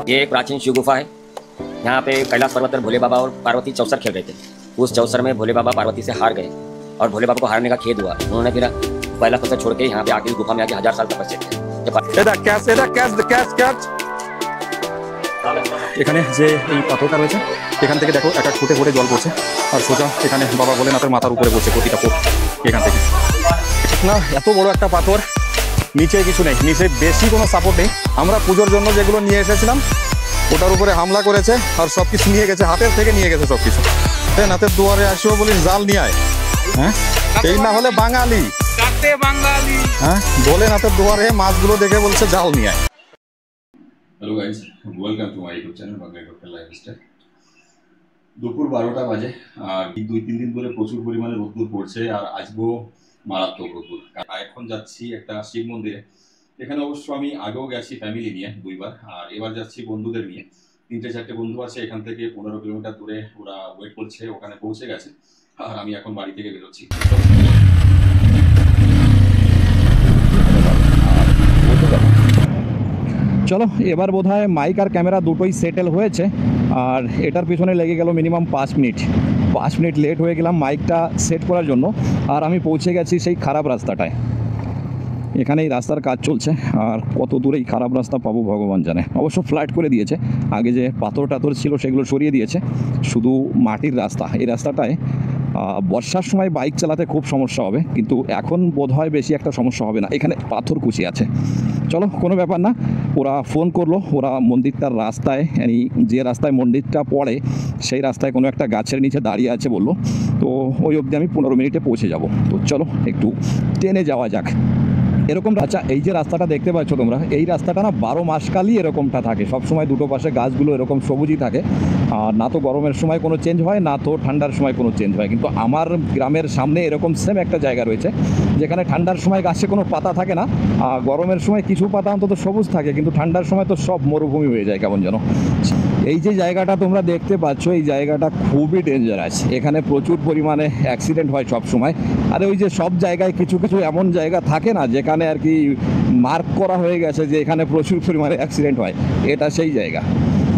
ये एक प्राचीन शिव गुफा है। यहाँ पे कैलाश पर्वत पर भोले बाबा और पार्वती चौसर खेल रहे थे। उस चौसर में भोले बाबा पार्वती से हार गए और भोले बाबा को हारने का खेद हुआ। उन्होंने फिर कैलाश पर्वत छोड़ के यहाँ पे आके गुफा में आके 1000 साल तपस्या किया। এখানে যে এই পাথরটা রয়েছে এখান থেকে দেখো এক এক ফুটে ফুটে জল পড়ছে আর সোজা এখানে বাবা ভোলেনাথের মাথার উপরে পড়ছে প্রতিটা ফুট এখান থেকে। না এত বড় একটা পাথর, নিচে কিছু নেই, নিচে বেশি কোনো সাপোর্ট নেই। আমরা পুজোর জন্য যেগুলো নিয়ে এসেছিলাম ওটার উপরে হামলা করেছে আর সব কিছু নিয়ে গেছে, হাতের থেকে নিয়ে গেছে সব কিছু। নাথের দুয়ারে আসিও বলিস জাল নিয়ে আয়, হ্যাঁ এই না হলে বাঙালি, হ্যাঁ ভোলেনাথের দুয়ারে মাছগুলো দেখে বলছে জাল নিয়ে আয়। Hello guys, welcome to my YouTube channel Bangla local lifestyle. দুপুর 12টা বাজে আর 2-3 দিন ধরে প্রচুর পরিমাণে রোদ্দুর পড়ছে আর আজকেও মারাত্মক রোদ্দুর। এখন যাচ্ছি একটা শিব মন্দিরে। এখানে অবশ্য আমি আগেও গেছি ফ্যামিলি নিয়ে 2বার, আর এবার যাচ্ছি বন্ধুদের নিয়ে। 3-4টে বন্ধু আছে, এখান থেকে 15 কিলোমিটার দূরে ওরা ওয়েট করছে, ওখানে পৌঁছে গেছে আর আমি এখন বাড়ি থেকে বেরোচ্ছি। চলো এবার বোধহয় মাইক আর ক্যামেরা দুটোই সেটেল হয়েছে আর এটার পিছনে লেগে গেল মিনিমাম 5 মিনিট লেট হয়ে গেলাম মাইকটা সেট করার জন্য। আর আমি পৌঁছে গেছি সেই খারাপ রাস্তাটায়। এখানে এই রাস্তার কাজ চলছে আর কত দূরে এই খারাপ রাস্তা পাবো ভগবান জানে। অবশ্য ফ্ল্যাট করে দিয়েছে, আগে যে পাথর টাথর ছিল সেগুলো সরিয়ে দিয়েছে, শুধু মাটির রাস্তা। এই রাস্তাটায় বর্ষার সময় বাইক চালাতে খুব সমস্যা হবে, কিন্তু এখন বোধহয় বেশি একটা সমস্যা হবে না। এখানে পাথর কুচি আছে, চলো কোনো ব্যাপার না। ওরা ফোন করলো, ওরা মন্দিরটার রাস্তায়, যে রাস্তায় মন্দিরটা পড়ে সেই রাস্তায় কোনো একটা গাছের নিচে দাঁড়িয়ে আছে বললো। তো ওই অবধি আমি 15 মিনিটে পৌঁছে যাব। তো চলো একটু ট্রেনে যাওয়া যাক। এরকম আচ্ছা, এই যে রাস্তাটা দেখতে পাচ্ছ তোমরা, এই রাস্তাটা না 12 মাসকালই এরকমটা থাকে। সবসময় দুটো পাশে গাছগুলো এরকম সবুজই থাকে, আর না তো গরমের সময় কোনো চেঞ্জ হয়, না তো ঠান্ডার সময় কোনো চেঞ্জ হয়। কিন্তু আমার গ্রামের সামনে এরকম সেম একটা জায়গা রয়েছে যেখানে ঠান্ডার সময় গাছে কোনো পাতা থাকে না, আর গরমের সময় কিছু পাতা অন্তত সবুজ থাকে, কিন্তু ঠান্ডার সময় তো সব মরুভূমি হয়ে যায় কেমন যেন। এই যে জায়গাটা তোমরা দেখতে পাচ্ছ, এই জায়গাটা খুবই ডেঞ্জারাস। এখানে প্রচুর পরিমাণে অ্যাক্সিডেন্ট হয় সব সময়। আর ওই যে সব জায়গায় কিছু কিছু এমন জায়গা থাকে না যেখানে আর কি মার্ক করা হয়ে গেছে যে এখানে প্রচুর পরিমাণে অ্যাক্সিডেন্ট হয়, এটা সেই জায়গা।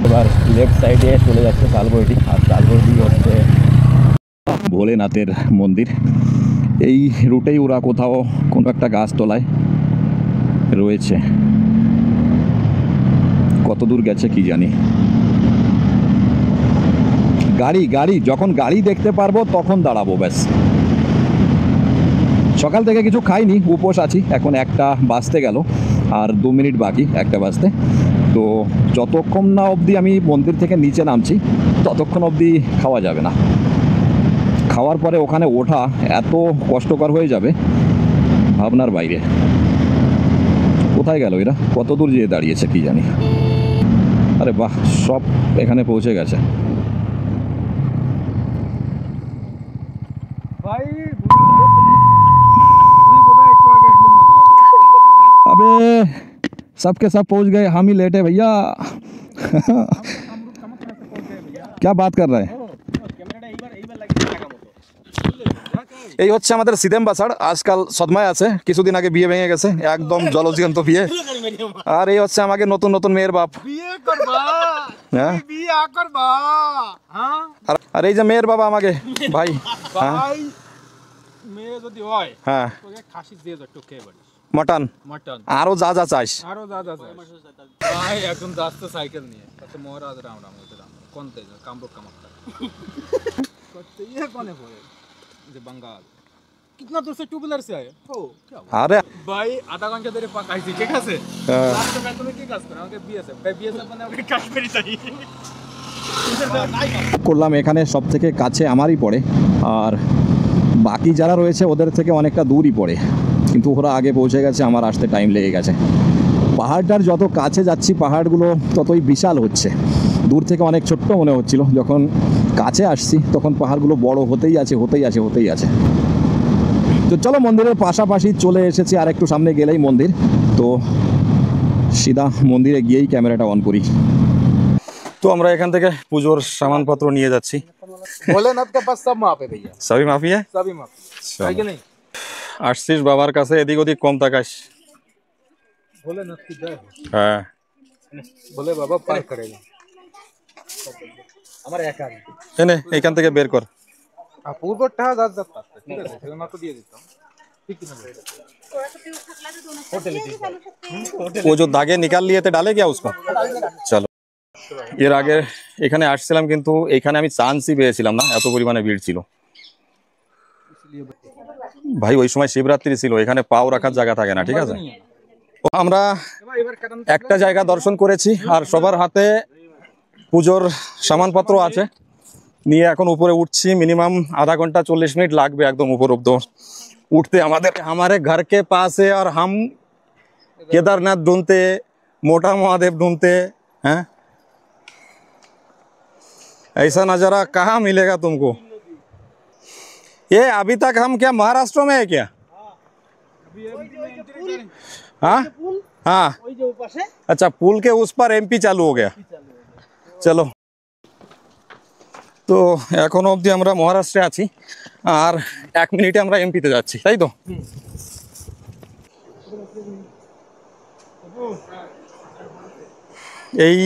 এবার লেফট সাইডে চলে যাচ্ছে তালবর্ডি, আর তালবর্ডি হচ্ছে ভোলেনাথের মন্দির। এই রুটেই ওরা কোথাও কোনো একটা গাছতলায় রয়েছে, কত দূর গেছে কি জানি। গাড়ি যখন গাড়ি দেখতে পারবো তখন দাঁড়াবো ব্যাস। সকাল থেকে কিছু খাইনি, উপোস আছি। এখন 1টা বাজতে গেল আর 2 মিনিট বাকি 1টা বাজতে। তো যতক্ষণ না অবধি আমি মন্দির থেকে নিচে নামছি ততক্ষণ অবধি খাওয়া যাবে না। খাওয়ার পরে ওখানে ওঠা এত কষ্টকর হয়ে যাবে ভাবনার বাইরে। কোথায় গেল এরা, কত দূর যেয়ে দাঁড়িয়েছে কি জানি। আরে বাহ, সব এখানে পৌঁছে গেছে। अबे सबके सब पहुंच गए, हम ही लेट है भैया। क्या बात कर रहे हैं। এই হচ্ছে আমাদের সিদেম বাসার। আজকাল সদমায় আছে, কিছুদিন আগে বিয়ে ভেঙে গেছে, একদম জলজীবন্ত বিয়ে। আর এই হচ্ছে আমাকে নতুন নতুন মেয়ের বাপ। হ্যাঁ, আর এই যে মেয়ের বাবা আমাকে ভাই। মেয়ে যদি হয় হ্যাঁ খাসি দিয়ে একটু খেয়ে বাড়ি মটন আরো যা যা চাইস, আরো যা যা চাইস ভাই। এখন যাচ্ছে সাইকেল নিয়ে, তাতে মহারাজ রাম রাম হতে রাম কোন তেজ কামরুক কামাক্তা করতে ये कौन है যে বাঙ্গাল कितना दूर से 2 व्हीलर से आए हो क्या। अरे भाई आधा घंटा ধরে পাকাইছি, ঠিক আছে। লাস্ট में তুমি কি কাজ করো, আমাকে বিএসএফ মানে আমাকে কাশ্মীরি চাই করলাম। এখানে সব থেকে কাছে আমারই পড়ে, আর বাকি যারা রয়েছে ওদের থেকে অনেকটা দূরই পড়ে, কিন্তু ওরা আগে পৌঁছে গেছে, আমার আসতে টাইম লেগে গেছে। পাহাড়টার যত কাছে যাচ্ছি পাহাড়গুলো ততই বিশাল হচ্ছে। দূর থেকে অনেক ছোট্ট মনে হচ্ছিল, যখন কাছে আসছি তখন পাহাড়গুলো বড় হতেই আছে। তো চলো মন্দিরের পাশাপাশি চলে এসেছি, আর একটু সামনে গেলেই মন্দির। তো সিধা মন্দিরে গিয়েই ক্যামেরাটা অন করি। তো আমরা এখান থেকে পুজোর সামানপত্র নিয়ে যাচ্ছি। ভোলেনাথ কা পাস সব মাফ है भैया, सभी माफी है, सभी माफी है कि नहीं। আসছিস বাবার কাছে, এদিক ওদিক কম তাকাস। হ্যাঁ বলে বাবা পার করে আমার একা এনে এখান থেকে বের কর। পূর্বটা যাত যাত ঠিক আছে সেজন্য তো দিয়ে দিতাম ঠিক না वो जो धागे निकाल लिए थे डाले क्या उसको? চলো, এর আগে এখানে আসছিলাম কিন্তু এখানে আমি চান্সই পেয়েছিলাম না, এত পরিমাণে ভিড় ছিল ভাই। ওই সময় শিবরাত্রি ছিল, এখানে পাও রাখার জায়গা থাকে না, ঠিক আছে। আমরা একটা জায়গা দর্শন করেছি আর সবার হাতে পুজোর সামানপত্র আছে নিয়ে এখন উপরে উঠছি। মিনিমাম आधा घंटा 40 मिनट লাগবে একদম উপর অব্দি उठते। हमारे घर के पास है और हम केदारनाथ ढूंढते, मोटा महादेव ढूंढते हैं। ऐसा नज़ारा कहाँ मिलेगा तुमको? ये अभी तक हम क्या महाराष्ट्र में है क्या? हाँ हाँ, अच्छा पुल के उस पर एमपी चालू हो गया। चलो, তো এখনো অবধি আমরা মহারাষ্ট্রে আছি আর 1 মিনিটে আমরা এমপিতে যাচ্ছি, তাই তো? এই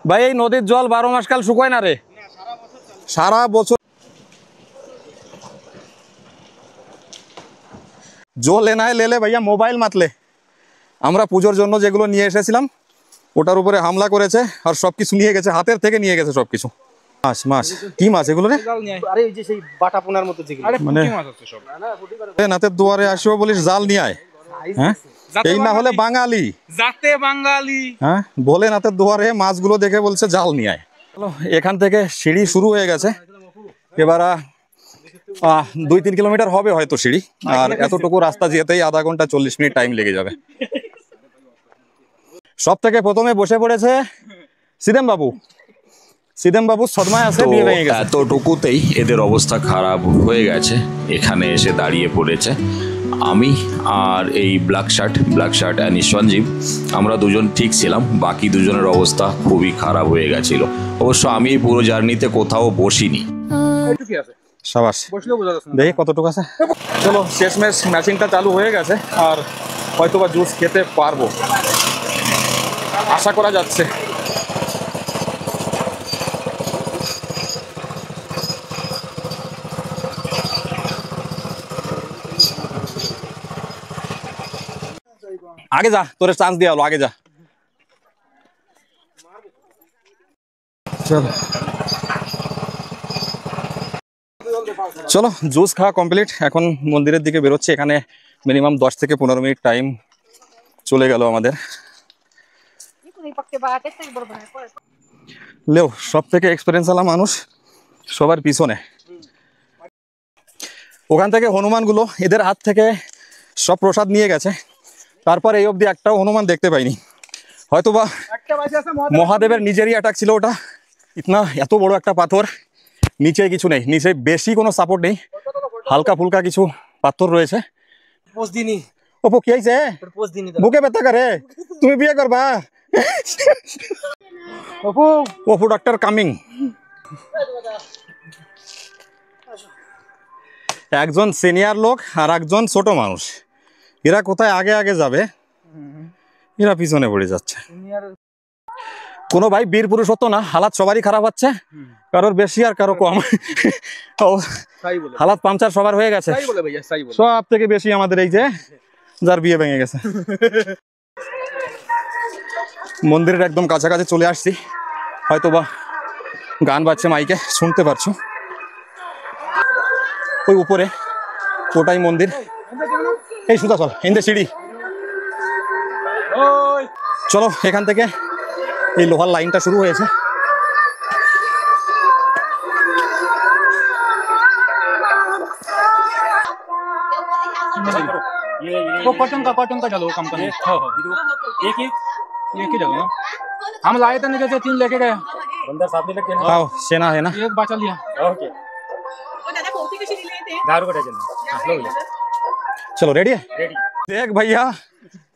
ভাই এই নদীর জল 12 মাস কাল শুকায় না রে, সারা বছর। जो लेना है ले ले भैया, মোবাইল मत ले। আমরা পূজোর জন্য যেগুলো নিয়ে এসেছিলাম ওটার উপরে হামলা করেছে আর সবকিছু নিয়ে গেছে, হাতের থেকে নিয়ে গেছে সবকিছু। মাছ মাছ কি মাছ এগুলো রে? আরে এই যে সেই বাটা পোনার মতো যেগুলো, আরে পুঁটি মাছ আছে সব। নাতের দুয়ারে আসিও বলিস জাল নিয়ে আয়, হ্যাঁ এই না হলে বাঙালি জাতে বাঙালি, হ্যাঁ বলে নাতের দুয়ারে মাছগুলো দেখে বলছে জাল নিয়ে আয়। চলো, এখান থেকে সিঁড়ি শুরু হয়ে গেছে, এবার 2-3 কিলোমিটার হবে হয়তো সিঁড়ি, আর এতটুকু রাস্তা যেতেই आधा घंटा 40 মিনিট টাইম লেগে যাবে। সব থেকে প্রথমে বসে পড়েছে সিদেম বাবু। সিদেম বাবু সদমায় আছে, বিয়ে ভেঙে গেছে। এতটুকুতেই এদের অবস্থা খারাপ হয়ে গেছে, এখানে এসে দাঁড়িয়ে পড়েছে। আমি আর এই ব্ল্যাক শার্ট অ্যান্ড সঞ্জীব, আমরা দুজন ঠিক ছিলাম, বাকি দুজনের অবস্থা খুবই খারাপ হয়ে গেছিল। অবশ্য আমি এই পুরো জার্নিতে কোথাও বসিনি। সাবাস, দেখি কতটুকু আছে। চলো, শেষমেশ ম্যাচিংটা চালু হয়ে গেছে আর হয়তোবা জুস খেতে পারবো, আশা করা যাচ্ছে। आगे जा, तोरे चांस दिया लो, आगे जा। चलो চলো, জুস খাওয়া কমপ্লিট, এখন মন্দিরের দিকে বেরোচ্ছি। এখানে মিনিমাম 10 থেকে 15 মিনিট টাইম চলে গেল আমাদের। লেও, সব থেকে এক্সপিরিয়েন্স আলা মানুষ সবার পিছনে। ওখান থেকে হনুমানগুলো এদের হাত থেকে সব প্রসাদ নিয়ে গেছে, তারপর এই অবধি একটাও হনুমান দেখতে পাইনি। হয়তোবা মহাদেবের নিজেরই অ্যাটাক ছিল ওটা। এত বড় একটা পাথর, নিচে কিছু নেই, নিচে বেশি কোনো সাপোর্ট নেই, হালকা ফুলকা কিছু পাথর রয়েছে। ওপো কি হইছে? বুকে ব্যথা করে, তুমি বিয়ে করবা? Oppo doctor coming. একজন সিনিয়র লোক আর একজন ছোট মানুষ, এরা কোথায় আগে আগে যাবে, এরা পিছনে পড়ে যাচ্ছে। কোনো ভাই বীর পুরুষত্ব না, হালাত সবারই খারাপ হচ্ছে, কারোর বেশি আর কারো কম। হালাত পাংচার সবার হয়ে গেছে, সব থেকে বেশি আমাদের এই যে যার বিয়ে ভেঙে গেছে। মন্দিরের একদম কাছাকাছি চলে আসছি, হয়তোবা গান বাজছে মাইকে, শুনতে পারছো। ওই উপরে ওটাই মন্দির। এই সুদা চল, ইন্দে সিঁড়ি। চলো, এখান থেকে এই লোহার লাইনটা শুরু হয়েছে। वो कॉटन का डालो कंपनी। एक ही डालो ना, हम लाए थे ना, जैसे 3 लेके गए बंदर साथ में लेके ना। आओ, सेना है ना, एक बचा लिया। ओके, चलो रेडी है? रेडी। देख भैया,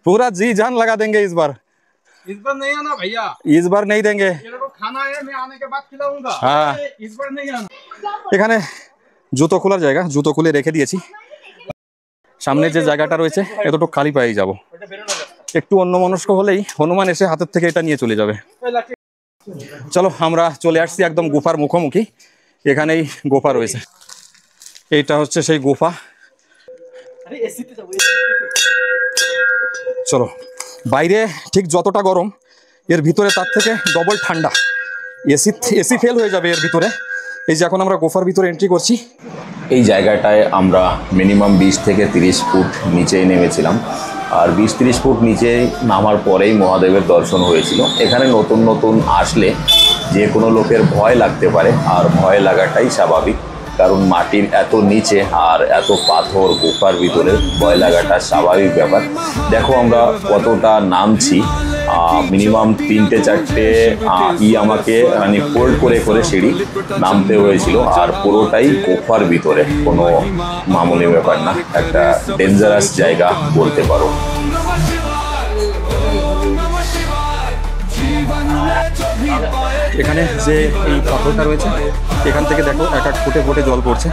पूरा जी जान लगा देंगे इस बार नहीं आना भैया, इस बार नहीं देंगे। मेरे को खाना है, मैं आने के बाद खिलाऊंगा। हाँ, इस बार नहीं आना। এখানে জুতো খোলার জায়গা, জুতো খুলে রেখে দিয়েছি। সামনে যে জায়গাটা রয়েছে এতটুকু খালি পাই যাব। একটু অন্যমনস্ক হলেই হনুমান এসে হাতের থেকে এটা নিয়ে চলে যাবে। চলো আমরা চলে আসছি একদম গুফার মুখোমুখি। এখানেই গুফা রয়েছে, এইটা হচ্ছে সেই গুফা। চলো, বাইরে ঠিক যতটা গরম এর ভিতরে তার থেকে ডবল ঠান্ডা। এসি ফেল হয়ে যাবে এর ভিতরে। এই যে এখন আমরা গুফার ভিতরে এন্ট্রি করছি। এই জায়গাটায় আমরা মিনিমাম 20 থেকে 30 ফুট নিচেই নেমেছিলাম, আর 20-30 ফুট নিচে নামার পরেই মহাদেবের দর্শন হয়েছিল। এখানে নতুন নতুন আসলে যে কোনো লোকের ভয় লাগতে পারে, আর ভয় লাগাটাই স্বাভাবিক, কারণ মাটির এত নিচে আর এত পাথর গুফার ভিতরে ভয় লাগাটা স্বাভাবিক ব্যাপার। দেখো আমরা কতটা নামছি, মিনিমাম 3-4টে আমাকে মানে ফোল্ড করে করে সিঁড়ি নামতে হয়েছিল, আর পুরোটাই গুফার ভিতরে, কোনো মামুলি ব্যাপার না, একটা ডেঞ্জারাস জায়গা বলতে পারো। এখানে যে এই পাথরটা রয়েছে এখান থেকে দেখো এক এক ফুটে ফুটে জল পড়ছে,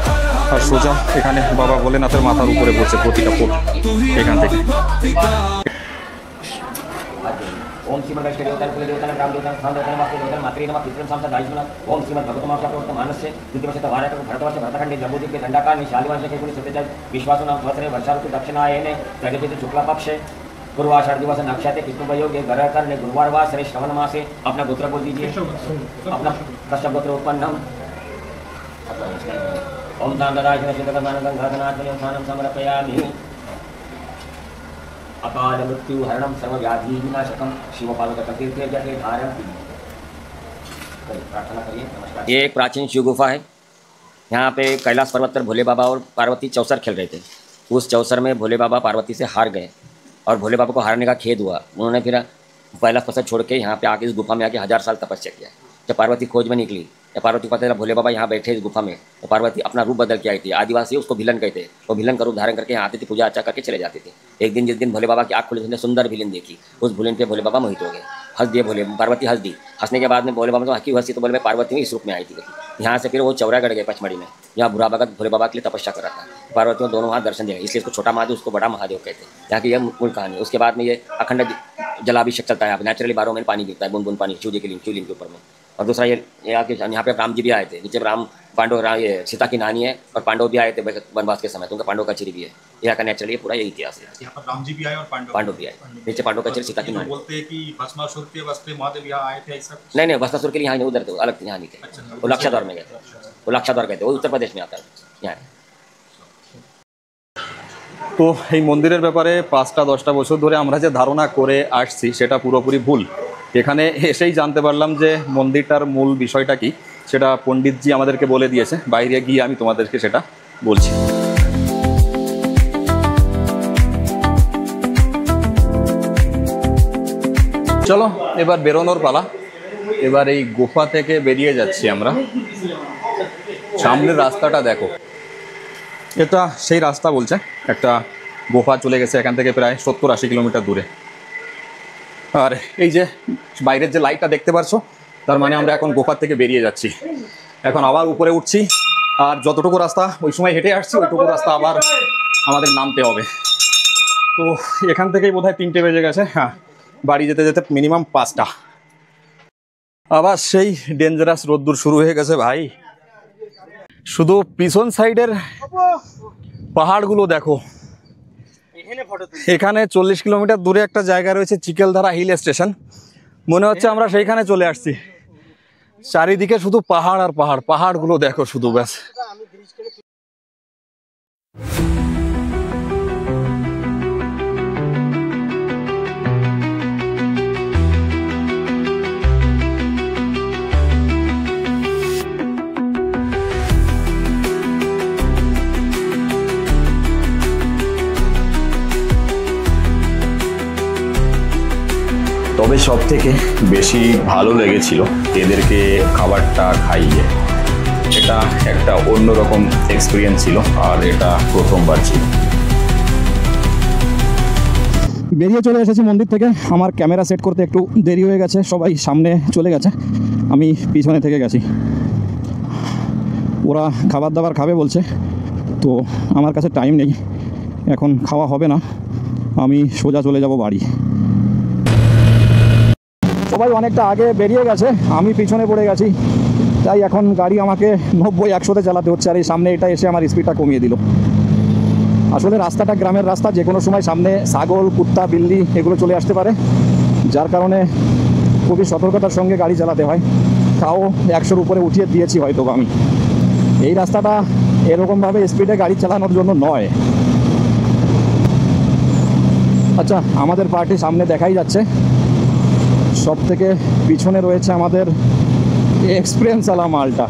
আর সোজা এখানে বাবা ভোলেনাথের মাথার উপরে পড়ছে প্রতিটা ফুট এখান থেকে। ओम श्रीमद वैष्णव देवता कुल देवता राम देवता स्थान देवता मात्र देवता मात्री नमः पितृ संसा दाइजमना ओम श्रीमद भगवत महापुराण प्रवर्तन मानस्य द्वितीय वर्ष भारत भारतवर्ष भरतखंड जम्बूद्वीप के दंडाकार निशालिवांश के कुल सत्यज विश्वासु नाम वसरे वर्षा ऋतु दक्षिणायने प्रगतित शुक्ला पक्ष पूर्वाषाढ़ दिवस नक्षत्र कृष्ण योग ग्रहकर ने गुरुवार व श्रेष्ठ श्रवण मासे अपना गोत्र बोल दीजिए। अपना कश्यप गोत्र उत्पन्नम ओम दान ददाय चिंतकमानंदं घातनात्मने स्थानं समर्पयामि। अकाल मृत्यु हरणम सर्व व्याधि विनाशकम शिवपार्वती तीर्थे जटे धारण। प्रार्थना करिए। नमस्कार। ये एक प्राचीन शिव गुफा है। यहाँ पे कैलाश पर्वत पर भोले बाबा और पार्वती चौसर खेल रहे थे। उस चौसर में भोले बाबा पार्वती से हार गए और भोले बाबा को हारने का खेद हुआ। उन्होंने फिर कैलाश पर्वत छोड़ के यहाँ पे आके इस गुफा में आके 1000 साल तपस्या किया। जब पार्वती खोज में निकली, जब पार्वती को पता चला भोले बाबा यहाँ बैठे इस गुफा में, तो पार्वती अपना रूप बदल के आई थी। आदिवासी उसको भिलन कहते, वो भिलन का रूप धारण करके यहाँ आती थी, पूजा अर्चा करके चले जाते थे। एक दिन जिस दिन भोले बाबा की आँख खुली, उसने सुंदर भिलन देखी। उस भिलन पे भोले बाबा मोहित हो गए, हंस दिए भोले। पार्वती हंस दी। हंसने के बाद में भोले बाबा तो हंसी हंसी, तो बोले मैं पार्वती में इस रूप में आई थी। यहाँ से फिर वो चौरागढ़ गए पचमढ़ी में, यहाँ बुरा भगत भोले बाबा के लिए तपस्या कर रहा था। पार्वती में दोनों हाथ दर्शन दिए, इसलिए इसको छोटा महादेव, उसको बड़ा महादेव कहते हैं। यहाँ की यह मूल कहानी। उसके बाद में ये अखंड जलाभिषेक चलता है। नेचुरली 12 महीने पानी गिरता है, बूंद बूंद पानी शिव जी के शिवलिंग के ऊपर में। और दूसरा ये यहाँ पे राम जी भी आए थे। नीचे राम पांडव ये सीता की नानी है, और पांडव भी आए थे वनवास के समय, तो उनका पांडव कचेरी भी है। यहाँ का नेचुरली पूरा यही इतिहास है। यहाँ पर राम जी भी आए और पांडव भी आए। नीचे पांडव कचेरी, सीता की नानी। बोलते हैं कि भस्मासुर के वास्ते महादेव यहाँ आए थे, ऐसा? नहीं, भस्मासुर के लिए यहाँ नहीं, उधर थे, अलग थे, यहाँ नहीं थे। वो लक्षाद्वार में गए थे। वो लक्षाद्वार गए थे, वो उत्तर प्रदेश में आता है यहाँ। তো এই মন্দিরের ব্যাপারে 5-10টা বছর ধরে আমরা যে ধারণা করে আসছি সেটা পুরোপুরি ভুল। এখানে এসেই জানতে পারলাম যে মন্দিরটার মূল বিষয়টা কি, সেটা পণ্ডিতজি আমাদেরকে বলে দিয়েছে। বাইরে গিয়ে আমি তোমাদেরকে সেটা বলছি। চলো এবার বেরোনোর পালা। এবার এই গুফা থেকে বেরিয়ে যাচ্ছি আমরা। সামনের রাস্তাটা দেখো, এটা সেই রাস্তা বলছে। একটা গুফা চলে গেছে এখান থেকে প্রায় 70-80 কিলোমিটার দূরে। আর এই যে বাইরের যে লাইটটা দেখতে পাচ্ছ, তার মানে আমরা এখন গুফার থেকে বেরিয়ে যাচ্ছি। এখন আবার উপরে উঠছি, আর যতটুকু রাস্তা ওই সময় হেঁটে আসছি ওইটুকু রাস্তা আবার আমাদের নামতে হবে। তো এখান থেকেই বোধহয় 3টে বেজে গেছে। হ্যাঁ, বাড়ি যেতে যেতে মিনিমাম 5টা। আবার সেই ডেঞ্জারাস রোদ্দুর শুরু হয়ে গেছে ভাই। শুধু পিছন সাইডের পাহাড়গুলো দেখো। এখানে 40 কিলোমিটার দূরে একটা জায়গা রয়েছে চিকেলধারা হিল স্টেশন। মনে হচ্ছে আমরা সেইখানে চলে আসছি। চারিদিকে শুধু পাহাড় আর পাহাড়, পাহাড়গুলো দেখো শুধু, ব্যাস। তবে সব থেকে বেশি ভালো লেগেছিল এদেরকে খাবারটা খাইয়ে। এটা একটা অন্যরকম এক্সপিরিয়েন্স ছিল, আর এটা প্রথমবার ছিল। বেরিয়ে চলে এসেছি মন্দির থেকে। আমার ক্যামেরা সেট করতে একটু দেরি হয়ে গেছে, সবাই সামনে চলে গেছে, আমি পিছনে থেকে গেছি। ওরা খাবার দাবার খাবে বলছে, তো আমার কাছে টাইম নেই, এখন খাওয়া হবে না, আমি সোজা চলে যাব বাড়ি। সবাই অনেকটা আগে বেরিয়ে গেছে, আমি পিছনে পড়ে গেছি, তাই এখন গাড়ি আমাকে 90-100-তে চালাতে হচ্ছে। আর এই সামনে এটা এসে আমার স্পিডটা কমিয়ে দিল। আসলে রাস্তাটা গ্রামের রাস্তা, যে কোনো সময় সামনে ছাগল, কুত্তা, বিল্লি এগুলো চলে আসতে পারে, যার কারণে খুবই সতর্কতার সঙ্গে গাড়ি চালাতে হয়। তাও 100-র উপরে উঠিয়ে দিয়েছি হয়তো আমি। এই রাস্তাটা এরকমভাবে স্পিডে গাড়ি চালানোর জন্য নয়। আচ্ছা, আমাদের পার্টি সামনে দেখাই যাচ্ছে, সব থেকে পিছনে রয়েছে আমাদের এক্সপিরিয়েন্স আলা মালটা।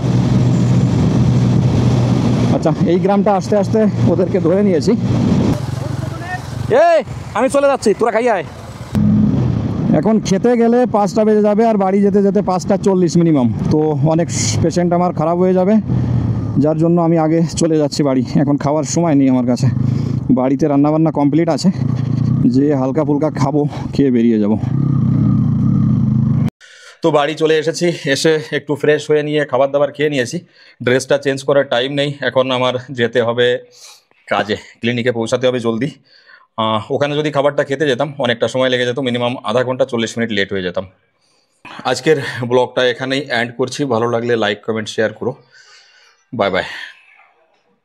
আচ্ছা, এই গ্রামটা আস্তে আস্তে ওদেরকে ধরে নিয়েছি। এই আমি চলে যাচ্ছি, তোরা খাই আয়। এখন খেতে গেলে 5টা বেজে যাবে, আর বাড়ি যেতে যেতে 5:40 মিনিমাম। তো অনেক পেশেন্ট আমার খারাপ হয়ে যাবে, যার জন্য আমি আগে চলে যাচ্ছি বাড়ি। এখন খাওয়ার সময় নেই আমার কাছে, বাড়িতে রান্নাবান্না কমপ্লিট আছে, যে হালকা ফুলকা খাবো, খেয়ে বেরিয়ে যাব। তো বাড়ি চলে এসেছি, এসে একটু ফ্রেশ হয়ে নিয়ে খাবার দাবার খেয়ে নিয়েছি। ড্রেসটা চেঞ্জ করার টাইম নেই, এখন আমার যেতে হবে কাজে, ক্লিনিকে পৌঁছাতে হবে জলদি। ওখানে যদি খাবারটা খেতে যেতাম অনেকটা সময় লেগে যেত, মিনিমাম আধা ঘন্টা 40 মিনিট লেট হয়ে যেতাম। আজকের ব্লগটা এখানেই এন্ড করছি। ভালো লাগলে লাইক, কমেন্ট, শেয়ার করো। Bye bye.